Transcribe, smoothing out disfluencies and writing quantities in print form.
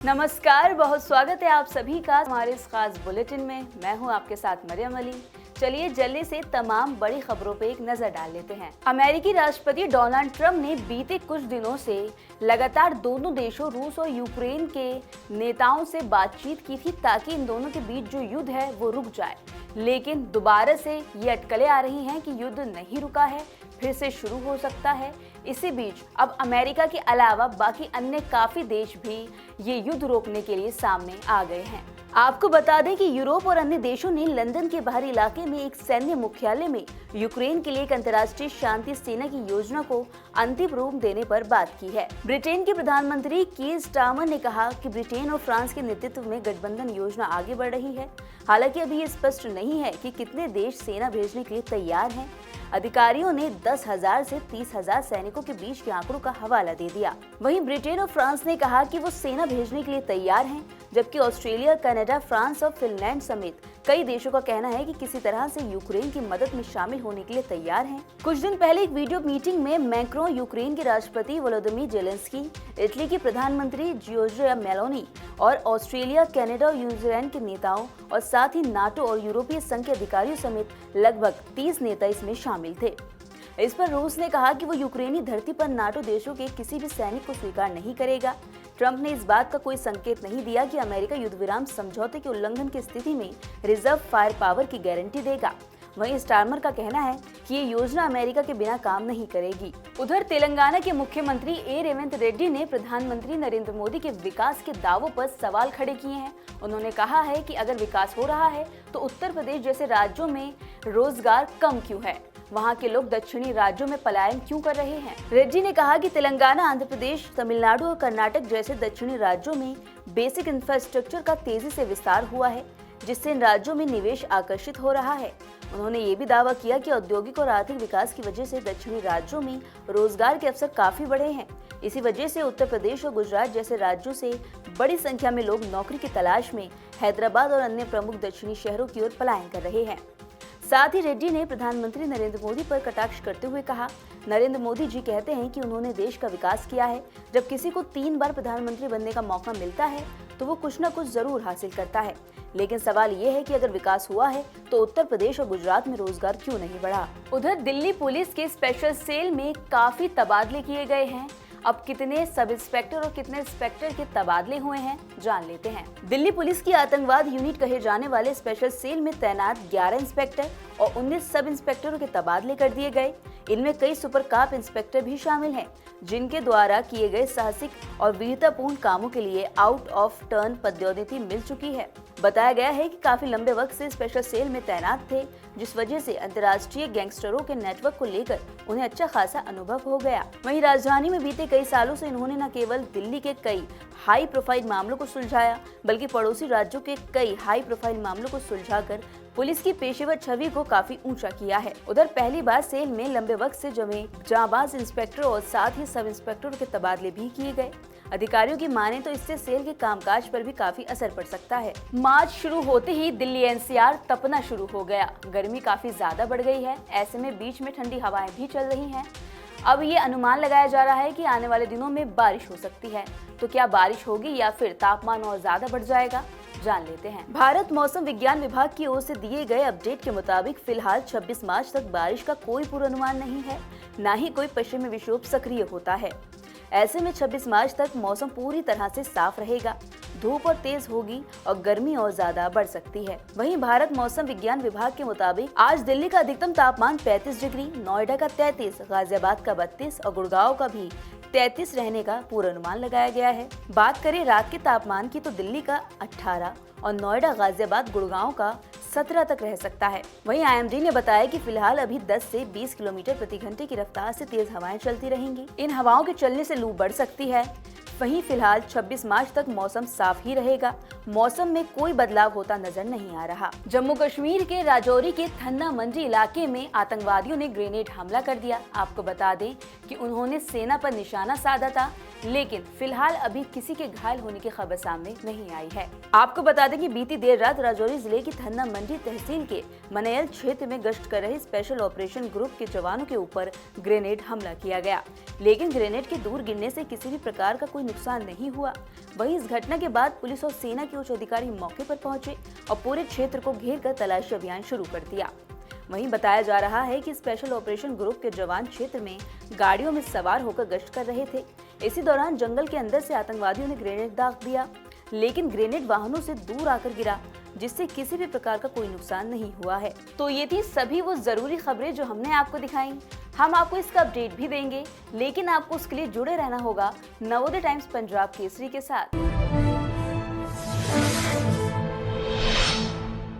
नमस्कार, बहुत स्वागत है आप सभी का हमारे इस खास बुलेटिन में। मैं हूं आपके साथ मरियम अली। चलिए जल्दी से तमाम बड़ी खबरों पे एक नजर डाल लेते हैं। अमेरिकी राष्ट्रपति डोनाल्ड ट्रंप ने बीते कुछ दिनों से लगातार दोनों देशों रूस और यूक्रेन के नेताओं से बातचीत की थी ताकि इन दोनों के बीच जो युद्ध है वो रुक जाए, लेकिन दोबारा से ये अटकलें आ रही हैं कि युद्ध नहीं रुका है, फिर से शुरू हो सकता है। इसी बीच अब अमेरिका के अलावा बाकी अन्य काफी देश भी ये युद्ध रोकने के लिए सामने आ गए हैं। आपको बता दें कि यूरोप और अन्य देशों ने लंदन के बाहरी इलाके में एक सैन्य मुख्यालय में यूक्रेन के लिए एक अंतर्राष्ट्रीय शांति सेना की योजना को अंतिम रूप देने पर बात की है। ब्रिटेन के प्रधानमंत्री कीर स्टारमर ने कहा कि ब्रिटेन और फ्रांस के नेतृत्व में गठबंधन योजना आगे बढ़ रही है। हालांकि अभी ये स्पष्ट नहीं है कि कितने देश सेना भेजने के लिए तैयार हैं। अधिकारियों ने 10,000 से 30,000 सैनिकों के बीच के आंकड़ों का हवाला दे दिया। वहीं ब्रिटेन और फ्रांस ने कहा कि वो सेना भेजने के लिए तैयार हैं, जबकि ऑस्ट्रेलिया, कनाडा, फ्रांस और फिनलैंड समेत कई देशों का कहना है कि किसी तरह से यूक्रेन की मदद में शामिल होने के लिए तैयार हैं। कुछ दिन पहले एक वीडियो मीटिंग में मैक्रोन, यूक्रेन के राष्ट्रपति वोलोदिमीर जेलेंस्की, इटली की प्रधानमंत्री जियोर्जिया मेलोनी और ऑस्ट्रेलिया, कनाडा और न्यूजीलैंड के नेताओं और साथ ही नाटो और यूरोपीय संघ के अधिकारियों समेत लगभग 30 नेता इसमें शामिल थे। इस पर रूस ने कहा कि वो यूक्रेनी धरती पर नाटो देशों के किसी भी सैनिक को स्वीकार नहीं करेगा। ट्रंप ने इस बात का कोई संकेत नहीं दिया कि अमेरिका युद्ध विराम समझौते के उल्लंघन की स्थिति में रिजर्व फायर पावर की गारंटी देगा। वहीं स्टारमर का कहना है कि ये योजना अमेरिका के बिना काम नहीं करेगी। उधर तेलंगाना के मुख्यमंत्री ए रेवंत रेड्डी ने प्रधानमंत्री नरेंद्र मोदी के विकास के दावों पर सवाल खड़े किए हैं। उन्होंने कहा है कि अगर विकास हो रहा है तो उत्तर प्रदेश जैसे राज्यों में रोजगार कम क्यों है, वहाँ के लोग दक्षिणी राज्यों में पलायन क्यों कर रहे हैं। रेड्डी ने कहा कि तेलंगाना, आंध्र प्रदेश, तमिलनाडु और कर्नाटक जैसे दक्षिणी राज्यों में बेसिक इंफ्रास्ट्रक्चर का तेजी से विस्तार हुआ है, जिससे इन राज्यों में निवेश आकर्षित हो रहा है। उन्होंने ये भी दावा किया कि औद्योगिक और आर्थिक विकास की वजह से दक्षिणी राज्यों में रोजगार के अवसर काफी बढ़े हैं। इसी वजह से उत्तर प्रदेश और गुजरात जैसे राज्यों से बड़ी संख्या में लोग नौकरी की तलाश में हैदराबाद और अन्य प्रमुख दक्षिणी शहरों की ओर पलायन कर रहे हैं। साथ ही रेड्डी ने प्रधानमंत्री नरेंद्र मोदी पर कटाक्ष करते हुए कहा, नरेंद्र मोदी जी कहते हैं कि उन्होंने देश का विकास किया है। जब किसी को 3 बार प्रधानमंत्री बनने का मौका मिलता है तो वो कुछ न कुछ जरूर हासिल करता है, लेकिन सवाल ये है कि अगर विकास हुआ है तो उत्तर प्रदेश और गुजरात में रोजगार क्यों नहीं बढ़ा। उधर दिल्ली पुलिस के स्पेशल सेल में काफी तबादले किए गए हैं। अब कितने सब इंस्पेक्टर और कितने इंस्पेक्टर के तबादले हुए हैं जान लेते हैं। दिल्ली पुलिस की आतंकवाद यूनिट कहे जाने वाले स्पेशल सेल में तैनात 11 इंस्पेक्टर और 19 सब इंस्पेक्टरों के तबादले कर दिए गए। इनमें कई सुपर कार इंस्पेक्टर भी शामिल हैं, जिनके द्वारा किए गए साहसिक और वीरतापूर्ण कामों के लिए आउट ऑफ टर्न पदोन्नति मिल चुकी है। बताया गया है कि काफी लंबे वक्त से स्पेशल सेल में तैनात थे, जिस वजह से अंतर्राष्ट्रीय गैंगस्टरों के नेटवर्क को लेकर उन्हें अच्छा खासा अनुभव हो गया। वहीं राजधानी में बीते कई सालों से इन्होंने न केवल दिल्ली के कई हाई प्रोफाइल मामलों को सुलझाया, बल्कि पड़ोसी राज्यों के कई हाई प्रोफाइल मामलों को सुलझाकर पुलिस की पेशेवर छवि को काफी ऊंचा किया है। उधर पहली बार सेल में लंबे वक्त से जमे जांबाज इंस्पेक्टर और साथ ही सब इंस्पेक्टरों के तबादले भी किए गए। अधिकारियों की माने तो इससे सेल के कामकाज पर भी काफी असर पड़ सकता है। मार्च शुरू होते ही दिल्ली एनसीआर तपना शुरू हो गया। गर्मी काफी ज्यादा बढ़ गई है, ऐसे में बीच में ठंडी हवाएं भी चल रही हैं। अब ये अनुमान लगाया जा रहा है कि आने वाले दिनों में बारिश हो सकती है। तो क्या बारिश होगी या फिर तापमान और ज्यादा बढ़ जाएगा, जान लेते हैं। भारत मौसम विज्ञान विभाग की ओर से दिए गए अपडेट के मुताबिक फिलहाल 26 मार्च तक बारिश का कोई पूर्वानुमान नहीं है, न ही कोई पश्चिमी विक्षोभ सक्रिय होता है। ऐसे में 26 मार्च तक मौसम पूरी तरह से साफ रहेगा, धूप और तेज होगी और गर्मी और ज्यादा बढ़ सकती है। वहीं भारत मौसम विज्ञान विभाग के मुताबिक आज दिल्ली का अधिकतम तापमान 35 डिग्री, नोएडा का 33, गाजियाबाद का 32 और गुड़गांव का भी 33 रहने का पूर्वानुमान लगाया गया है। बात करें रात के तापमान की तो दिल्ली का 18 और नोएडा, गाजियाबाद, गुड़गांव का 17 तक रह सकता है। वहीं आईएमडी ने बताया कि फिलहाल अभी 10 से 20 किलोमीटर प्रति घंटे की रफ्तार से तेज हवाएं चलती रहेंगी। इन हवाओं के चलने से लू बढ़ सकती है। वहीं फिलहाल 26 मार्च तक मौसम साफ ही रहेगा। मौसम में कोई बदलाव होता नजर नहीं आ रहा। जम्मू कश्मीर के राजौरी के थन्ना मंडी इलाके में आतंकवादियों ने ग्रेनेड हमला कर दिया। आपको बता दें कि उन्होंने सेना पर निशाना साधा था, लेकिन फिलहाल अभी किसी के घायल होने की खबर सामने नहीं आई है। आपको बता दें कि बीती देर रात राजौरी जिले की थन्ना मंडी तहसील के मनैल क्षेत्र में गश्त कर रहे स्पेशल ऑपरेशन ग्रुप के जवानों के ऊपर ग्रेनेड हमला किया गया, लेकिन ग्रेनेड के दूर गिरने से किसी भी प्रकार का कोई नुकसान नहीं हुआ। वहीं इस घटना के बाद पुलिस और सेना के उच्च अधिकारी मौके पर पहुंचे और पूरे क्षेत्र को घेर कर तलाशी अभियान शुरू कर दिया। वहीं बताया जा रहा है कि स्पेशल ऑपरेशन ग्रुप के जवान क्षेत्र में गाड़ियों में सवार होकर गश्त कर रहे थे। इसी दौरान जंगल के अंदर से आतंकवादियों ने ग्रेनेड दाग दिया, लेकिन ग्रेनेड वाहनों से दूर आकर गिरा, जिससे किसी भी प्रकार का कोई नुकसान नहीं हुआ है। तो ये थी सभी वो जरूरी खबरें जो हमने आपको दिखाई। हम आपको इसका अपडेट भी देंगे, लेकिन आपको उसके लिए जुड़े रहना होगा नवोदय टाइम्स पंजाब केसरी के साथ।